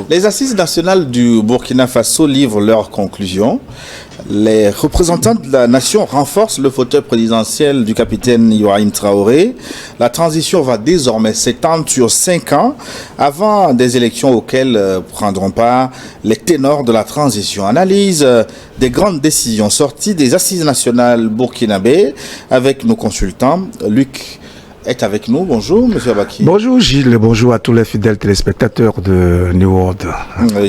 Les assises nationales du Burkina Faso livrent leurs conclusions. Les représentants de la nation renforcent le fauteuil présidentiel du capitaine Ibrahim Traoré. La transition va désormais s'étendre sur 5 ans avant des élections auxquelles prendront part les ténors de la transition. Analyse des grandes décisions sorties des assises nationales burkinabé avec nos consultants. Luc est avec nous. Bonjour, monsieur Abaki. Bonjour Gilles, bonjour à tous les fidèles téléspectateurs de New World.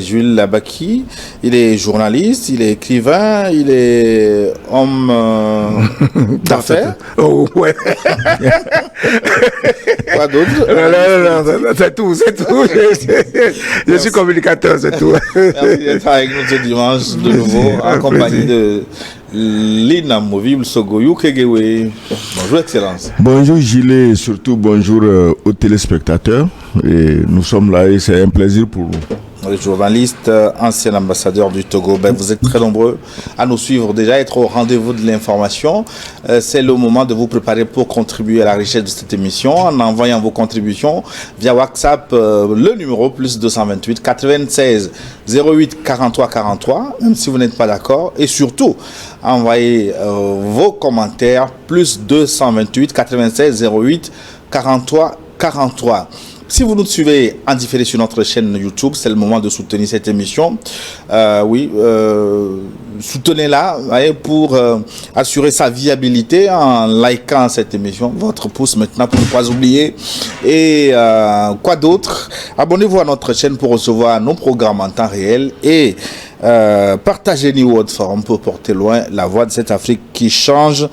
Jules Abaki, il est journaliste, il est écrivain, il est homme d'affaires. Oh, ouais. Quoi d'autre? Non, c'est tout. Je suis communicateur, c'est tout. Merci d'être avec nous ce dimanche de nouveau en compagnie de l'inamovible Sogoyou Kegewe. Bonjour, Excellence. Bonjour Gilles et surtout bonjour aux téléspectateurs. Et nous sommes là et c'est un plaisir pour nous. Le journaliste, ancien ambassadeur du Togo, vous êtes très nombreux à nous suivre déjà, être au rendez-vous de l'information. C'est le moment de vous préparer pour contribuer à la richesse de cette émission en envoyant vos contributions via WhatsApp, le numéro plus 228 96 08 43 43, même si vous n'êtes pas d'accord. Et surtout, envoyez vos commentaires plus 228 96 08 43 43. Si vous nous suivez en différé sur notre chaîne YouTube, c'est le moment de soutenir cette émission. Soutenez-la pour assurer sa viabilité en likant cette émission. Votre pouce maintenant pour ne pas oublier. Et quoi d'autre? Abonnez-vous à notre chaîne pour recevoir nos programmes en temps réel et partagez New World Forum pour porter loin la voix de cette Afrique qui change.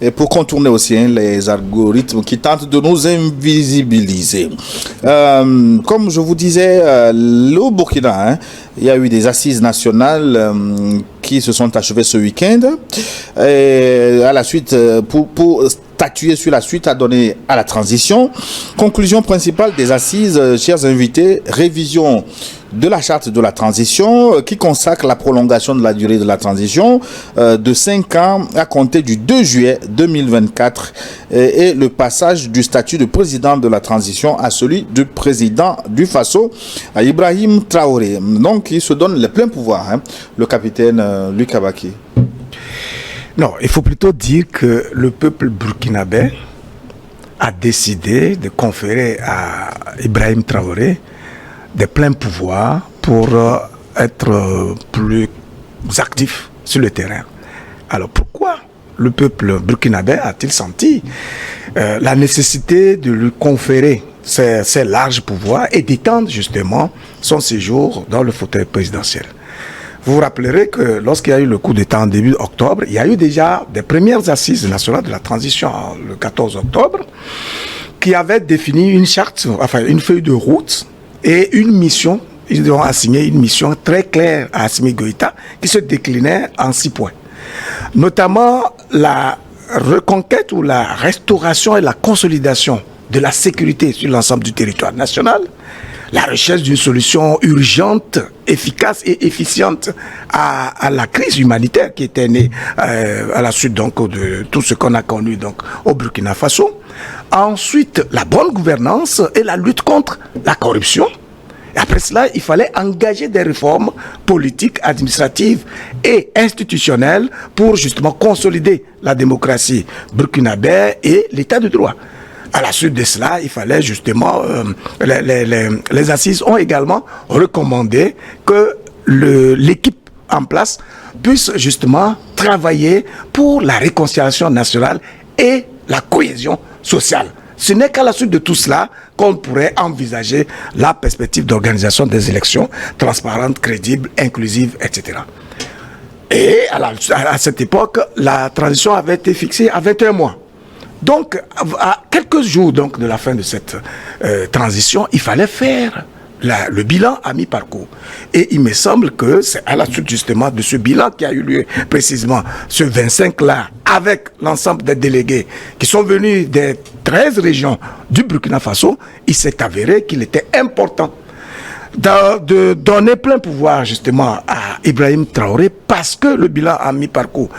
Et pour contourner aussi les algorithmes qui tentent de nous invisibiliser. Comme je vous disais, au Burkina, il y a eu des assises nationales qui se sont achevées ce week-end. Et à la suite, pour statuer sur la suite à donner à la transition. Conclusion principale des assises, chers invités, révision de la charte de la transition qui consacre la prolongation de la durée de la transition de 5 ans à compter du 2 juillet 2024 et le passage du statut de président de la transition à celui de président du Faso, à Ibrahim Traoré. Donc il se donne les pleins pouvoirs, le capitaine Luc Abaki. Non, il faut plutôt dire que le peuple burkinabé a décidé de conférer à Ibrahim Traoré des pleins pouvoirs pour être plus actif sur le terrain. Alors pourquoi le peuple burkinabé a-t-il senti la nécessité de lui conférer ces larges pouvoirs et d'étendre justement son séjour dans le fauteuil présidentiel? Vous vous rappellerez que lorsqu'il y a eu le coup d'État en début octobre, il y a eu déjà des premières assises nationales de la transition le 14 octobre qui avaient défini une charte, enfin une feuille de route et une mission. Ils ont assigné une mission très claire à Assimi Goïta qui se déclinait en 6 points. Notamment la reconquête ou la restauration et la consolidation de la sécurité sur l'ensemble du territoire national, la recherche d'une solution urgente, efficace et efficiente à la crise humanitaire qui était née à la suite donc de tout ce qu'on a connu donc au Burkina Faso. Ensuite, la bonne gouvernance et la lutte contre la corruption. Et après cela, il fallait engager des réformes politiques, administratives et institutionnelles pour justement consolider la démocratie burkinabé et l'état de droit. À la suite de cela, il fallait justement, les assises ont également recommandé que l'équipe en place puisse justement travailler pour la réconciliation nationale et la cohésion sociale. Ce n'est qu'à la suite de tout cela qu'on pourrait envisager la perspective d'organisation des élections transparentes, crédibles, inclusives, etc. Et à cette époque, la transition avait été fixée à 21 mois. Donc, à quelques jours donc, de la fin de cette transition, il fallait faire le bilan à mi-parcours. Et il me semble que c'est à la suite justement de ce bilan qui a eu lieu précisément ce 25-là, avec l'ensemble des délégués qui sont venus des 13 régions du Burkina Faso, il s'est avéré qu'il était important de donner plein pouvoir justement à Ibrahim Traoré parce que le bilan à mi-parcours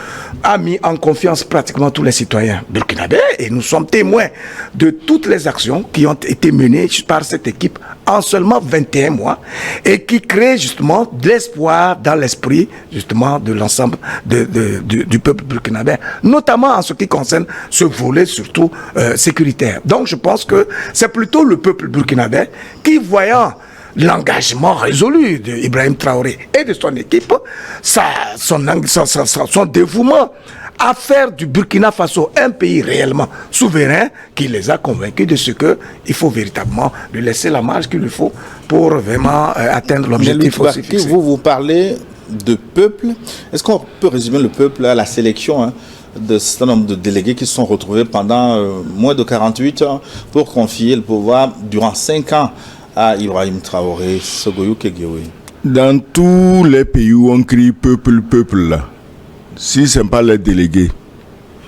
a mis en confiance pratiquement tous les citoyens burkinabés et nous sommes témoins de toutes les actions qui ont été menées par cette équipe en seulement 21 mois et qui créent justement de l'espoir dans l'esprit justement de l'ensemble du peuple burkinabé, notamment en ce qui concerne ce volet surtout sécuritaire. Donc je pense que c'est plutôt le peuple burkinabé qui, voyant l'engagement résolu d'Ibrahim Traoré et de son équipe, son dévouement à faire du Burkina Faso un pays réellement souverain, qui les a convaincus de ce qu'il faut véritablement lui laisser la marge qu'il lui faut pour vraiment atteindre l'objectif aussi fixé. Vous parlez de peuple. Est-ce qu'on peut résumer le peuple à la sélection de ce certain nombre de délégués qui se sont retrouvés pendant moins de 48 heures pour confier le pouvoir durant 5 ans à Ibrahim Traoré, Sogoyou Kegewe? Dans tous les pays où on crie peuple, peuple, là, si ce n'est pas les délégués,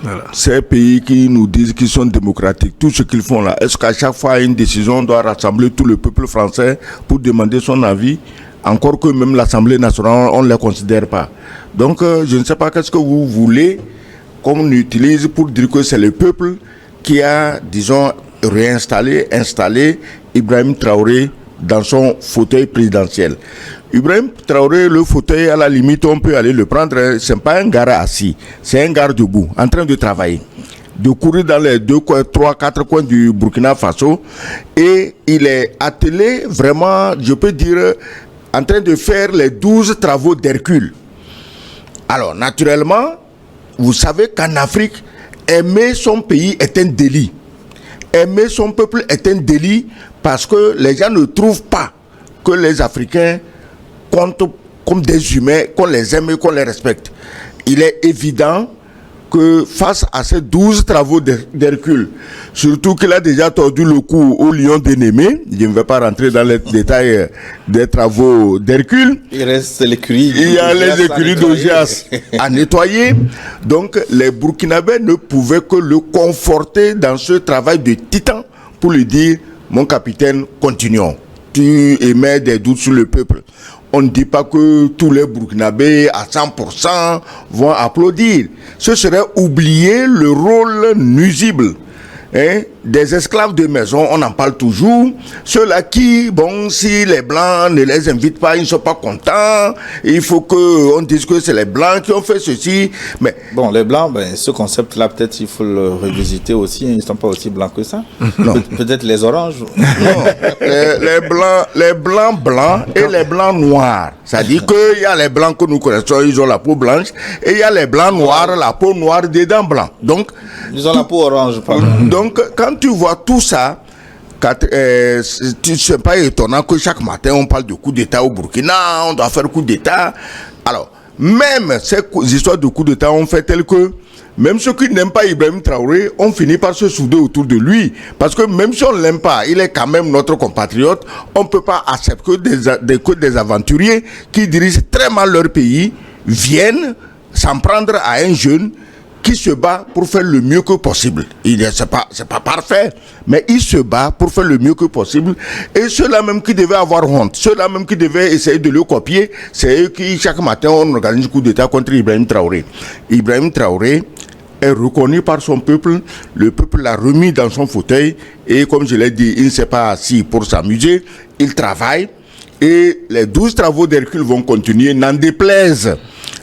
voilà. Ces pays qui nous disent qu'ils sont démocratiques, tout ce qu'ils font là, est-ce qu'à chaque fois une décision, on doit rassembler tout le peuple français pour demander son avis? Encore que même l'Assemblée nationale, on ne les considère pas. Donc, je ne sais pas qu'est-ce que vous voulez qu'on utilise pour dire que c'est le peuple qui a, disons, installé Ibrahim Traoré dans son fauteuil présidentiel. Ibrahim Traoré, le fauteuil, à la limite, on peut aller le prendre. Ce n'est pas un gars assis, c'est un gars debout, en train de travailler, de courir dans les 2, 3, 4 coins du Burkina Faso. Et il est attelé, vraiment, je peux dire, en train de faire les 12 travaux d'Hercule. Alors, naturellement, vous savez qu'en Afrique, aimer son pays est un délit. Aimer son peuple est un délit parce que les gens ne trouvent pas que les Africains comptent comme des humains, qu'on les aime et qu'on les respecte. Il est évident que face à ces 12 travaux d'Hercule, surtout qu'il a déjà tordu le cou au lion de Némé, je ne vais pas rentrer dans les détails des travaux d'Hercule. Il reste l'écurie. Il y a les écuries d'Ogias à nettoyer. Donc les Burkinabés ne pouvaient que le conforter dans ce travail de titan pour lui dire, mon capitaine, continuons. Tu émets des doutes sur le peuple. On ne dit pas que tous les Burkinabés à 100% vont applaudir. Ce serait oublier le rôle nuisible des esclaves de maison, on en parle toujours. Ceux-là qui, bon, si les Blancs ne les invitent pas, ils ne sont pas contents. Il faut qu'on dise que c'est les Blancs qui ont fait ceci. Mais bon, les Blancs, ce concept-là, peut-être il faut le revisiter aussi. Ils ne sont pas aussi blancs que ça. Peut-être les oranges. Non, les blancs blancs et les blancs noirs. C'est-à-dire qu'il y a les blancs que nous connaissons, ils ont la peau blanche. Et il y a les blancs noirs, la peau noire, des dents blancs. Donc, ils ont la peau orange, pardon. Donc, quand tu vois tout ça, c'est pas étonnant que chaque matin on parle de coup d'État au Burkina, on doit faire coup d'État. Alors, même ces histoires de coup d'État ont fait tel que même ceux qui n'aiment pas Ibrahim Traoré ont fini par se souder autour de lui. Parce que même si on ne l'aime pas, il est quand même notre compatriote. On ne peut pas accepter que des aventuriers qui dirigent très mal leur pays viennent s'en prendre à un jeune qui se bat pour faire le mieux que possible. C'est pas parfait, mais il se bat pour faire le mieux que possible. Et ceux-là même qui devaient avoir honte, ceux-là même qui devaient essayer de le copier, c'est eux qui, chaque matin, on organise un coup d'État contre Ibrahim Traoré. Ibrahim Traoré est reconnu par son peuple, le peuple l'a remis dans son fauteuil, et comme je l'ai dit, il ne s'est pas assis pour s'amuser, il travaille, et les 12 travaux d'Hercule vont continuer, n'en déplaise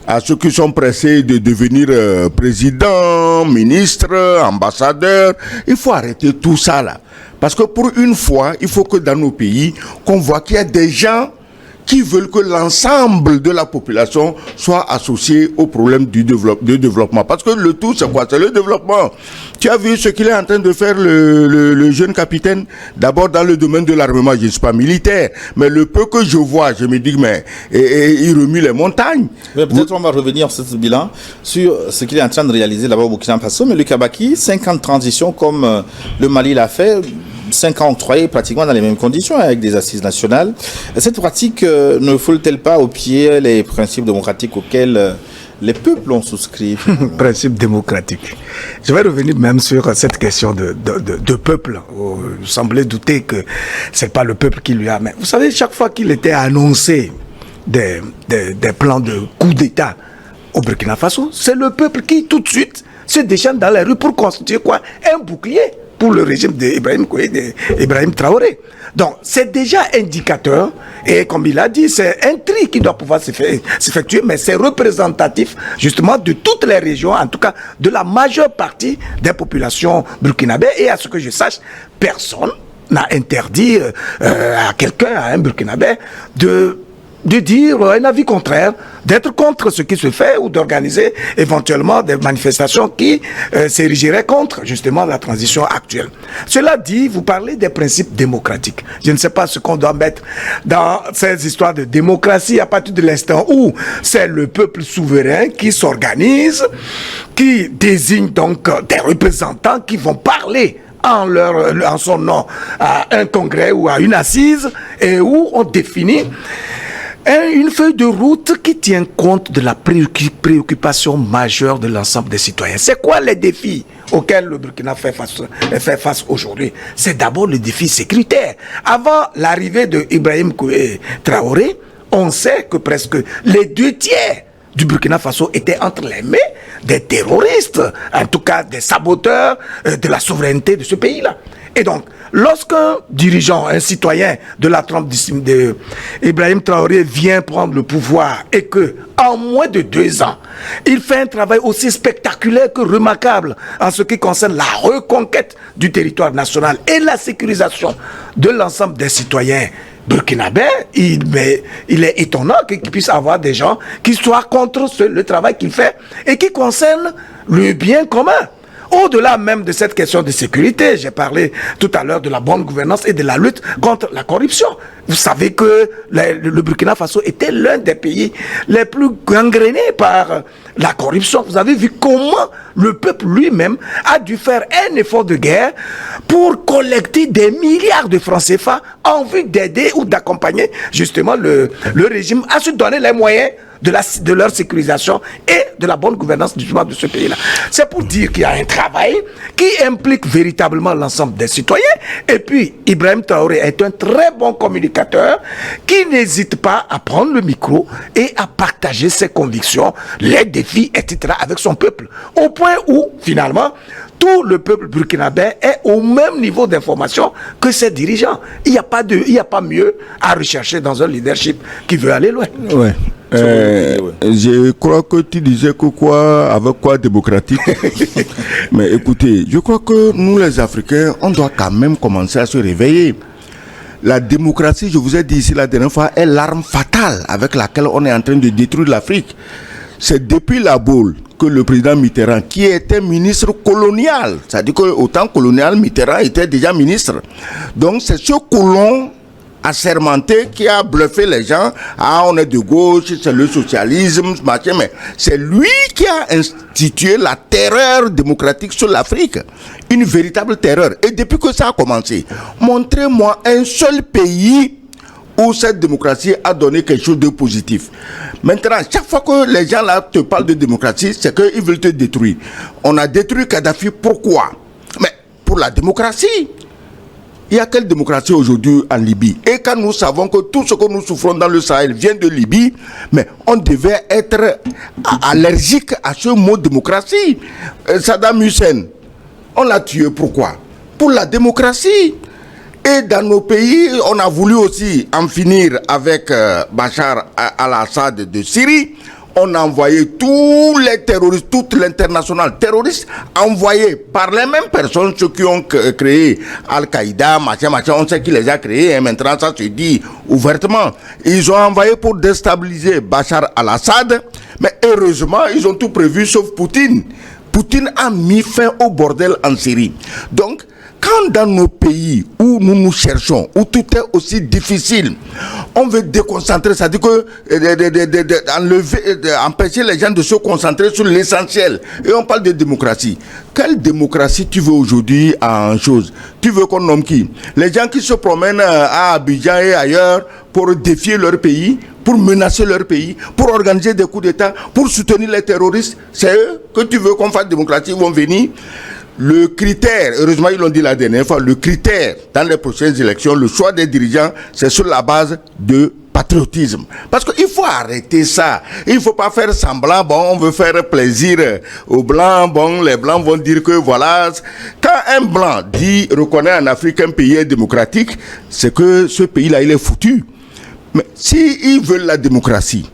à ceux qui sont pressés de devenir président, ministre, ambassadeur. Il faut arrêter tout ça là. Parce que pour une fois, il faut que dans nos pays, qu'on voit qu'il y a des gens qui veulent que l'ensemble de la population soit associé au problème du développement. Parce que le tout, c'est quoi? C'est le développement. Tu as vu ce qu'il est en train de faire le jeune capitaine? D'abord dans le domaine de l'armement, je ne suis pas militaire, mais le peu que je vois, je me dis, mais il remue les montagnes. Mais peut-être on va revenir sur ce bilan, sur ce qu'il est en train de réaliser là-bas au Burkina Faso, mais le Kabaki, 5 ans de transition comme le Mali l'a fait, 5 ans octroyés pratiquement dans les mêmes conditions avec des assises nationales. Cette pratique ne foule-t-elle pas au pied les principes démocratiques auxquels les peuples ont souscrit. Principe démocratique. Je vais revenir même sur cette question de peuple. Vous semblez douter que c'est pas le peuple qui lui a... Mais vous savez, chaque fois qu'il était annoncé des plans de coup d'État au Burkina Faso, c'est le peuple qui tout de suite se déchaîne dans les rues pour constituer quoi? Un bouclier pour le régime d'Ibrahim Traoré. Donc, c'est déjà indicateur, et comme il a dit, c'est un tri qui doit pouvoir s'effectuer, mais c'est représentatif, justement, de toutes les régions, en tout cas, de la majeure partie des populations burkinabées, et à ce que je sache, personne n'a interdit à quelqu'un, à un burkinabé, de dire un avis contraire, d'être contre ce qui se fait ou d'organiser éventuellement des manifestations qui s'érigeraient contre justement la transition actuelle. Cela dit, vous parlez des principes démocratiques. Je ne sais pas ce qu'on doit mettre dans ces histoires de démocratie à partir de l'instant où c'est le peuple souverain qui s'organise, qui désigne donc des représentants qui vont parler en son nom à un congrès ou à une assise et où on définit une feuille de route qui tient compte de la préoccupation majeure de l'ensemble des citoyens. C'est quoi les défis auxquels le Burkina fait face aujourd'hui? C'est d'abord le défi sécuritaire. Avant l'arrivée de Ibrahim Traoré, on sait que presque les 2 tiers du Burkina Faso étaient entre les mains des terroristes, en tout cas des saboteurs de la souveraineté de ce pays-là. Et donc, lorsqu'un dirigeant, un citoyen de la trempe d'Ibrahim Traoré vient prendre le pouvoir et que, en moins de 2 ans, il fait un travail aussi spectaculaire que remarquable en ce qui concerne la reconquête du territoire national et la sécurisation de l'ensemble des citoyens burkinabé, il est étonnant qu'il puisse avoir des gens qui soient contre le travail qu'il fait et qui concerne le bien commun. Au-delà même de cette question de sécurité, j'ai parlé tout à l'heure de la bonne gouvernance et de la lutte contre la corruption. Vous savez que le Burkina Faso était l'un des pays les plus gangrénés par la corruption. Vous avez vu comment le peuple lui-même a dû faire un effort de guerre pour collecter des milliards de francs CFA en vue d'aider ou d'accompagner justement le régime à se donner les moyens de leur sécurisation et de la bonne gouvernance de ce pays-là. C'est pour dire qu'il y a un travail qui implique véritablement l'ensemble des citoyens. Et puis, Ibrahim Traoré est un très bon communicateur qui n'hésite pas à prendre le micro et à partager ses convictions, les défis, etc. avec son peuple. Au point où, finalement, tout le peuple burkinabé est au même niveau d'information que ses dirigeants. Il n'y a pas mieux à rechercher dans un leadership qui veut aller loin. Ouais. Je crois que tu disais que quoi, avec quoi démocratique. Mais écoutez, je crois que nous les Africains, on doit quand même commencer à se réveiller. La démocratie, je vous ai dit ici la dernière fois, est l'arme fatale avec laquelle on est en train de détruire l'Afrique. C'est depuis la boule que le président Mitterrand, qui était ministre colonial, c'est-à-dire qu'au temps colonial, Mitterrand était déjà ministre. Donc c'est ce colon assermenté qui a bluffé les gens. Ah, on est de gauche, c'est le socialisme, machin, mais c'est lui qui a institué la terreur démocratique sur l'Afrique. Une véritable terreur. Et depuis que ça a commencé, montrez-moi un seul pays où cette démocratie a donné quelque chose de positif. Maintenant, chaque fois que les gens là te parlent de démocratie, c'est qu'ils veulent te détruire. On a détruit Kadhafi, pourquoi? Mais pour la démocratie. Il y a quelle démocratie aujourd'hui en Libye? Et quand nous savons que tout ce que nous souffrons dans le Sahel vient de Libye, mais on devait être allergique à ce mot démocratie. Saddam Hussein, on l'a tué, pourquoi? Pour la démocratie. Et dans nos pays, on a voulu aussi en finir avec Bachar al-Assad de Syrie. On a envoyé tous les terroristes, toute l'internationale terroriste, envoyés par les mêmes personnes, ceux qui ont créé Al-Qaïda, machin, on sait qui les a créés, et maintenant ça se dit ouvertement. Ils ont envoyé pour déstabiliser Bachar al-Assad, mais heureusement, ils ont tout prévu sauf Poutine. Poutine a mis fin au bordel en Syrie. Donc, quand dans nos pays où nous nous cherchons, où tout est aussi difficile, on veut déconcentrer, c'est-à-dire que empêcher les gens de se concentrer sur l'essentiel. Et on parle de démocratie. Quelle démocratie tu veux aujourd'hui en chose? Tu veux qu'on nomme qui? Les gens qui se promènent à Abidjan et ailleurs pour défier leur pays, pour menacer leur pays, pour organiser des coups d'État, pour soutenir les terroristes. C'est eux que tu veux qu'on fasse démocratie, ils vont venir. Le critère, heureusement ils l'ont dit la dernière fois, le critère dans les prochaines élections, le choix des dirigeants, c'est sur la base de patriotisme. Parce qu'il faut arrêter ça. Il ne faut pas faire semblant, bon, on veut faire plaisir aux Blancs, bon, les Blancs vont dire que voilà. Quand un Blanc dit, reconnaît en Afrique un pays est démocratique, c'est que ce pays-là, il est foutu. Mais s'ils veulent la démocratie,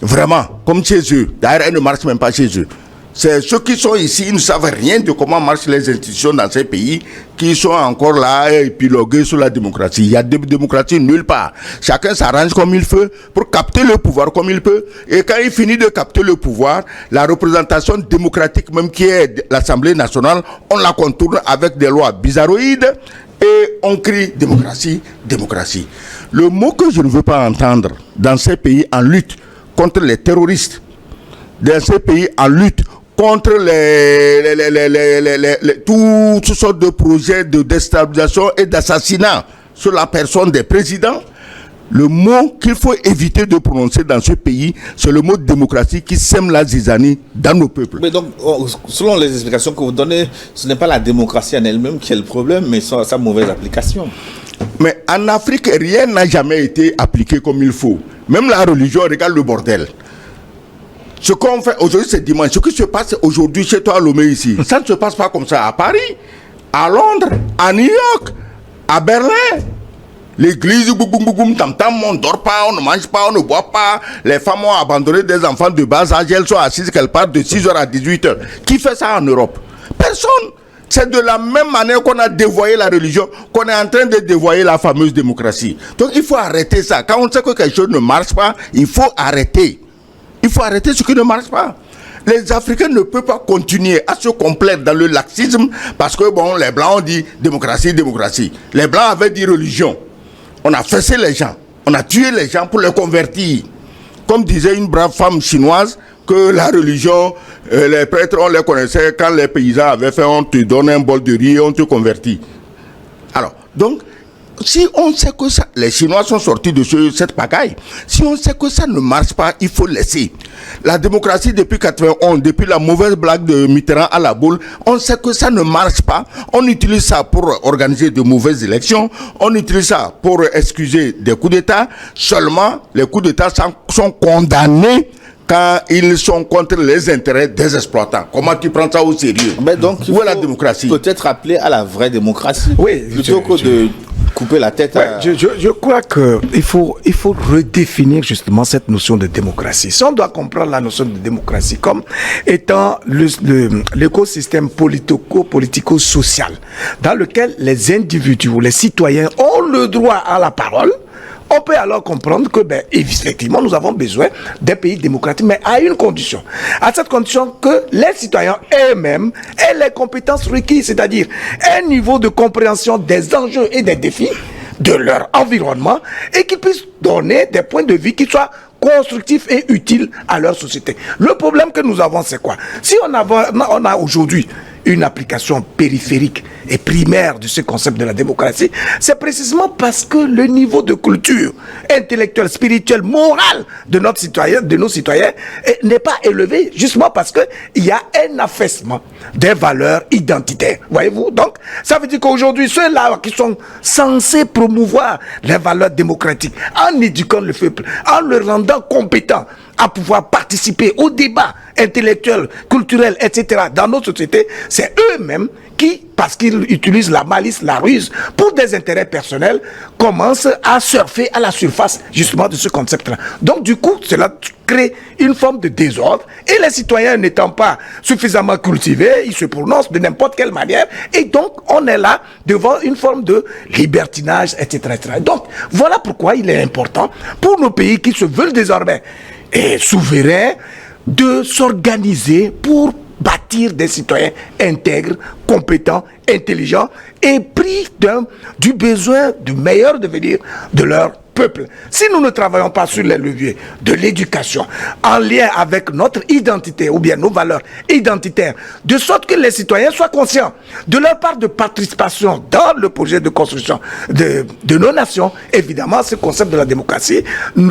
vraiment, comme chez eux, d'ailleurs, elle ne marche même pas chez eux. C'est ceux qui sont ici, ils ne savent rien de comment marchent les institutions dans ces pays, qui sont encore là, épilogués sur la démocratie. Il y a de démocratie nulle part. Chacun s'arrange comme il veut pour capter le pouvoir comme il peut. Et quand il finit de capter le pouvoir, la représentation démocratique même qui est l'Assemblée nationale, on la contourne avec des lois bizarroïdes et on crie démocratie, démocratie. Le mot que je ne veux pas entendre dans ces pays en lutte contre les terroristes, dans ces pays en lutte contre toutes sortes de projets de déstabilisation et d'assassinat sur la personne des présidents, le mot qu'il faut éviter de prononcer dans ce pays, c'est le mot démocratie qui sème la zizanie dans nos peuples. Mais donc, selon les explications que vous donnez, ce n'est pas la démocratie en elle-même qui est le problème, mais sa mauvaise application. Mais en Afrique, rien n'a jamais été appliqué comme il faut. Même la religion, regarde le bordel. Ce qu'on fait aujourd'hui, c'est dimanche. Ce qui se passe aujourd'hui chez toi à Lomé ici, ça ne se passe pas comme ça à Paris, à Londres, à New York, à Berlin. L'église, boum, boum, boum, tam, tam, on ne dort pas, on ne mange pas, on ne boit pas. Les femmes ont abandonné des enfants de bas âge, elles sont assises qu'elles partent de 6h à 18h. Qui fait ça en Europe? Personne. C'est de la même manière qu'on a dévoyé la religion, qu'on est en train de dévoyer la fameuse démocratie. Donc il faut arrêter ça. Quand on sait que quelque chose ne marche pas, il faut arrêter. Il faut arrêter ce qui ne marche pas. Les Africains ne peuvent pas continuer à se complaire dans le laxisme parce que, bon, les Blancs ont dit démocratie, démocratie. Les Blancs avaient dit religion. On a fessé les gens. On a tué les gens pour les convertir. Comme disait une brave femme chinoise, que la religion, les prêtres, on les connaissait. Quand les paysans avaient fait, on te donne un bol de riz et on te convertit. Alors, donc, si on sait que ça, les Chinois sont sortis de cette pagaille, si on sait que ça ne marche pas, il faut laisser. La démocratie depuis 91, depuis la mauvaise blague de Mitterrand à la boule, on sait que ça ne marche pas. On utilise ça pour organiser de mauvaises élections, on utilise ça pour excuser des coups d'État. Seulement, les coups d'État sont condamnés quand ils sont contre les intérêts des exploitants. Comment tu prends ça au sérieux? Mais donc, où est la démocratie? Peut-être appeler à la vraie démocratie. Oui, plutôt que de couper la tête à... Je crois qu'il faut redéfinir justement cette notion de démocratie. Si on doit comprendre la notion de démocratie comme étant l'écosystème politico-social dans lequel les individus, les citoyens ont le droit à la parole, on peut alors comprendre que, effectivement, nous avons besoin d'un pays démocratique, mais à une condition. À cette condition que les citoyens eux-mêmes aient les compétences requises, c'est-à-dire un niveau de compréhension des enjeux et des défis de leur environnement et qu'ils puissent donner des points de vue qui soient constructifs et utiles à leur société. Le problème que nous avons, c'est quoi? Si on a aujourd'hui une application périphérique et primaire de ce concept de la démocratie, c'est précisément parce que le niveau de culture intellectuelle, spirituelle, morale de nos citoyens n'est pas élevé, justement parce qu'il y a un affaissement des valeurs identitaires. Voyez-vous? Donc, ça veut dire qu'aujourd'hui, ceux-là qui sont censés promouvoir les valeurs démocratiques, en éduquant le peuple, en le rendant compétent à pouvoir participer au débat intellectuel, culturel, etc. dans nos sociétés, c'est eux-mêmes qui, parce qu'ils utilisent la malice, la ruse, pour des intérêts personnels, commencent à surfer à la surface, justement, de ce concept-là. Donc, du coup, cela crée une forme de désordre, et les citoyens n'étant pas suffisamment cultivés, ils se prononcent de n'importe quelle manière, et donc, on est là devant une forme de libertinage, etc., etc. Donc, voilà pourquoi il est important, pour nos pays qui se veulent désormais souverains, de s'organiser pour bâtir des citoyens intègres, compétents, intelligents et pris du besoin du meilleur devenir de leur peuple, si nous ne travaillons pas sur les leviers de l'éducation, en lien avec notre identité ou bien nos valeurs identitaires, de sorte que les citoyens soient conscients de leur part de participation dans le projet de construction de nos nations, évidemment, ce concept de la démocratie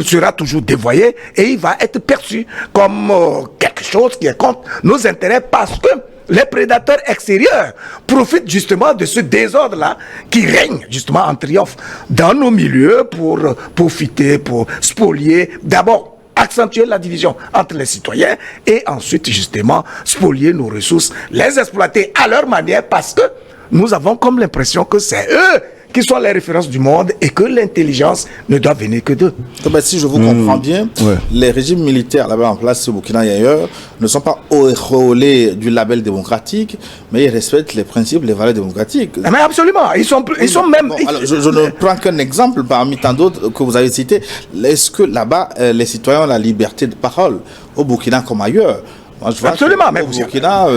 sera toujours dévoyé et il va être perçu comme quelque chose qui est contre nos intérêts parce que les prédateurs extérieurs profitent justement de ce désordre-là qui règne justement en triomphe dans nos milieux pour profiter, pour spolier, d'abord accentuer la division entre les citoyens et ensuite justement spolier nos ressources, les exploiter à leur manière parce que nous avons comme l'impression que c'est eux qui sont les références du monde et que l'intelligence ne doit venir que d'eux. Si je vous comprends bien, les régimes militaires là-bas en place au Burkina et ailleurs ne sont pas auréolés du label démocratique, mais ils respectent les principes, les valeurs démocratiques. Mais absolument, ils sont même... Bon, alors, je ne prends qu'un exemple parmi tant d'autres que vous avez cités. Est-ce que là-bas, les citoyens ont la liberté de parole, au Burkina comme ailleurs? Moi, je vois absolument, même au Burkina,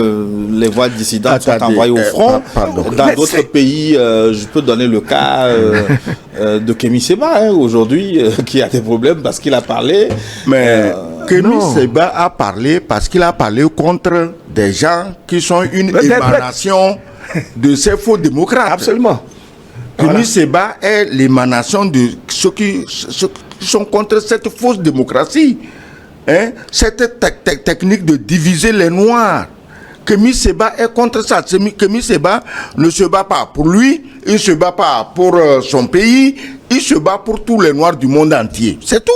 les voix dissidentes sont envoyées au front. Dans d'autres pays, je peux donner le cas de Kémy Séba, aujourd'hui, qui a des problèmes parce qu'il a parlé. Mais Kémy Séba a parlé parce qu'il a parlé contre des gens qui sont une émanation de ces faux démocrates. Absolument. Kémy Séba est l'émanation de ceux qui sont contre cette fausse démocratie. Cette technique de diviser les Noirs. Kémy Séba est contre ça. Kémy Séba ne se bat pas pour lui, il ne se bat pas pour son pays, il se bat pour tous les Noirs du monde entier. C'est tout.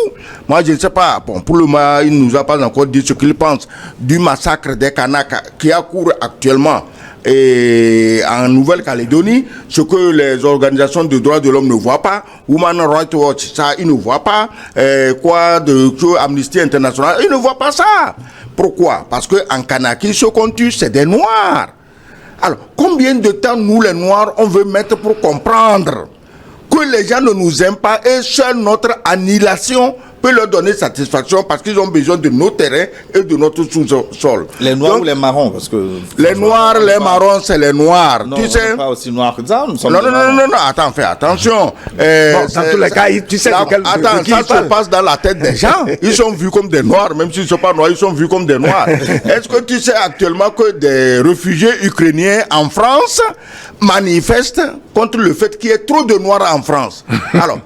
Moi, je ne sais pas. Bon, pour le moment, il ne nous a pas encore dit ce qu'il pense du massacre des Kanaks qui a cours actuellement. Et en Nouvelle-Calédonie, ce que les organisations de droits de l'homme ne voient pas, Human Rights Watch, ça, ils ne voient pas, Amnesty International, ils ne voient pas ça. Pourquoi? Parce qu'en Kanaki, ce qu'on tue, c'est des Noirs. Alors, combien de temps nous, les Noirs, on veut mettre pour comprendre que les gens ne nous aiment pas et seule notre annihilation peut leur donner satisfaction parce qu'ils ont besoin de nos terrains et de notre sous-sol. Les noirs. Donc, ou les marrons parce que les noirs, les marrons, c'est les noirs. Non, tu sais, pas aussi noirs que ça. Non, attends, fais attention. Dans tous les cas, tu sais attends, ça se passe dans la tête des gens. Ils sont vus comme des noirs, même s'ils ne sont pas noirs, ils sont vus comme des noirs. Est-ce que tu sais actuellement que des réfugiés ukrainiens en France manifestent contre le fait qu'il y ait trop de noirs en France? Alors,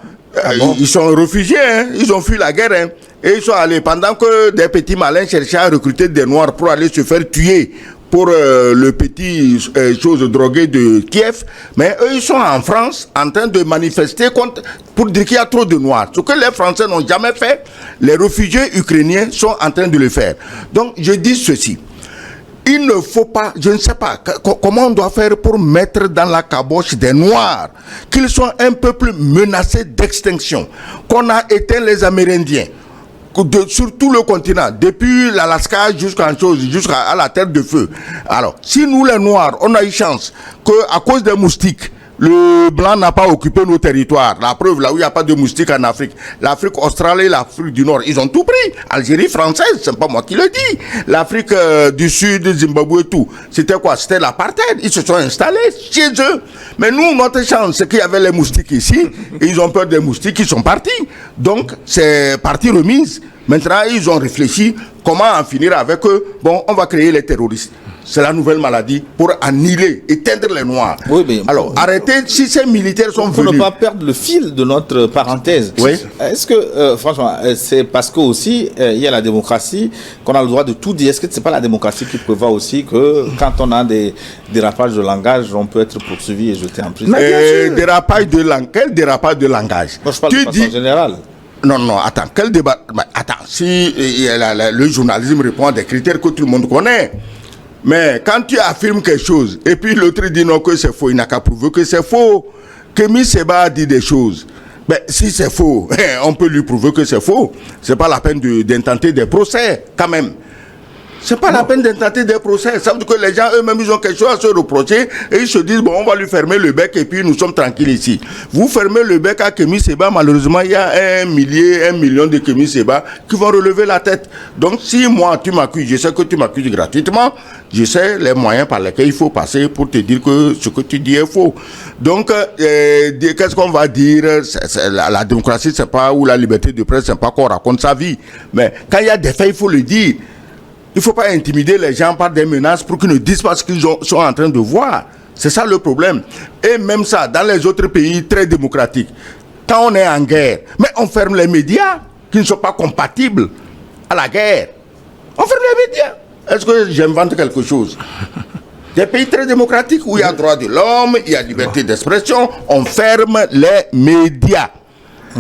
ils sont réfugiés, ils ont fui la guerre, et ils sont allés, pendant que des petits malins cherchaient à recruter des noirs pour aller se faire tuer pour le petit chose drogué de Kiev, mais eux ils sont en France en train de manifester contre, pour dire qu'il y a trop de noirs. Ce que les Français n'ont jamais fait, les réfugiés ukrainiens sont en train de le faire. Donc je dis ceci. Il ne faut pas, je ne sais pas comment on doit faire pour mettre dans la caboche des Noirs, qu'ils soient un peuple menacé d'extinction, qu'on a éteint les Amérindiens, sur tout le continent, depuis l'Alaska jusqu'à la Terre de Feu. Alors, si nous les Noirs, on a eu chance qu'à cause des moustiques, le blanc n'a pas occupé nos territoires. La preuve, là où il n'y a pas de moustiques en Afrique, l'Afrique australe et l'Afrique du Nord, ils ont tout pris. Algérie française, c'est pas moi qui le dis. L'Afrique du Sud, Zimbabwe et tout. C'était quoi? C'était l'apartheid. Ils se sont installés chez eux. Mais nous, notre chance, c'est qu'il y avait les moustiques ici. Et ils ont peur des moustiques, ils sont partis. Donc, c'est partie remise. Maintenant, ils ont réfléchi comment en finir avec eux. Bon, on va créer les terroristes. C'est la nouvelle maladie pour annihiler, éteindre les Noirs. Oui, mais alors, arrêtez, si ces militaires sont venus... Pour ne pas perdre le fil de notre parenthèse. Oui. Est-ce que, franchement, c'est parce que aussi, il y a la démocratie, qu'on a le droit de tout dire. Est-ce que c'est pas la démocratie qui prévoit aussi que quand on a des dérapages de langage, on peut être poursuivi et jeté en prison? Dérapage de langage, quel dérapage de langage? Moi, je parle de façon générale. Non, attends, quel débat? Attends, si le journalisme répond à des critères que tout le monde connaît. Mais quand tu affirmes quelque chose, et puis l'autre dit non que c'est faux, il n'a qu'à prouver que c'est faux. Kémy Séba a dit des choses. Ben, si c'est faux, on peut lui prouver que c'est faux. C'est pas la peine d'intenter des procès, quand même. C'est pas la peine d'intenter des procès. Ça veut dire que les gens eux-mêmes, ils ont quelque chose à se reprocher et ils se disent, bon, on va lui fermer le bec et puis nous sommes tranquilles ici. Vous fermez le bec à Kémy Séba, malheureusement, il y a 1 million de Kémy Séba qui vont relever la tête. Donc, si moi, tu m'accuses, je sais que tu m'accuses gratuitement, je sais les moyens par lesquels il faut passer pour te dire que ce que tu dis est faux. Donc, qu'est-ce qu'on va dire? La démocratie, c'est pas, ou la liberté de presse, c'est pas qu'on raconte sa vie. Mais quand il y a des faits, il faut le dire. Il ne faut pas intimider les gens par des menaces pour qu'ils ne disent pas ce qu'ils sont en train de voir. C'est ça le problème. Et même ça, dans les autres pays très démocratiques, quand on est en guerre, mais on ferme les médias qui ne sont pas compatibles à la guerre. On ferme les médias. Est-ce que j'invente quelque chose? Des pays très démocratiques où il y a droit de l'homme, il y a liberté d'expression, on ferme les médias.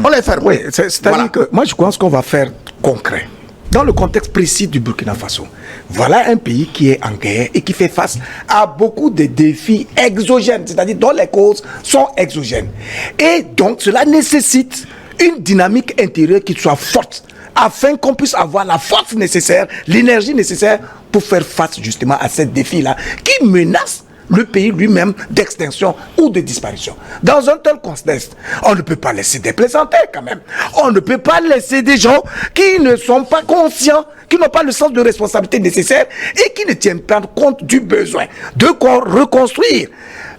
On les ferme. Oui, c'est-à-dire que moi je pense qu'on va faire concret. Dans le contexte précis du Burkina Faso, voilà un pays qui est en guerre et qui fait face à beaucoup de défis exogènes, c'est-à-dire dont les causes sont exogènes. Et donc, cela nécessite une dynamique intérieure qui soit forte, afin qu'on puisse avoir la force nécessaire, l'énergie nécessaire pour faire face justement à ces défis-là qui menacent le pays lui-même d'extinction ou de disparition. Dans un tel contexte, on ne peut pas laisser des plaisantins quand même. On ne peut pas laisser des gens qui ne sont pas conscients, qui n'ont pas le sens de responsabilité nécessaire et qui ne tiennent pas compte du besoin de reconstruire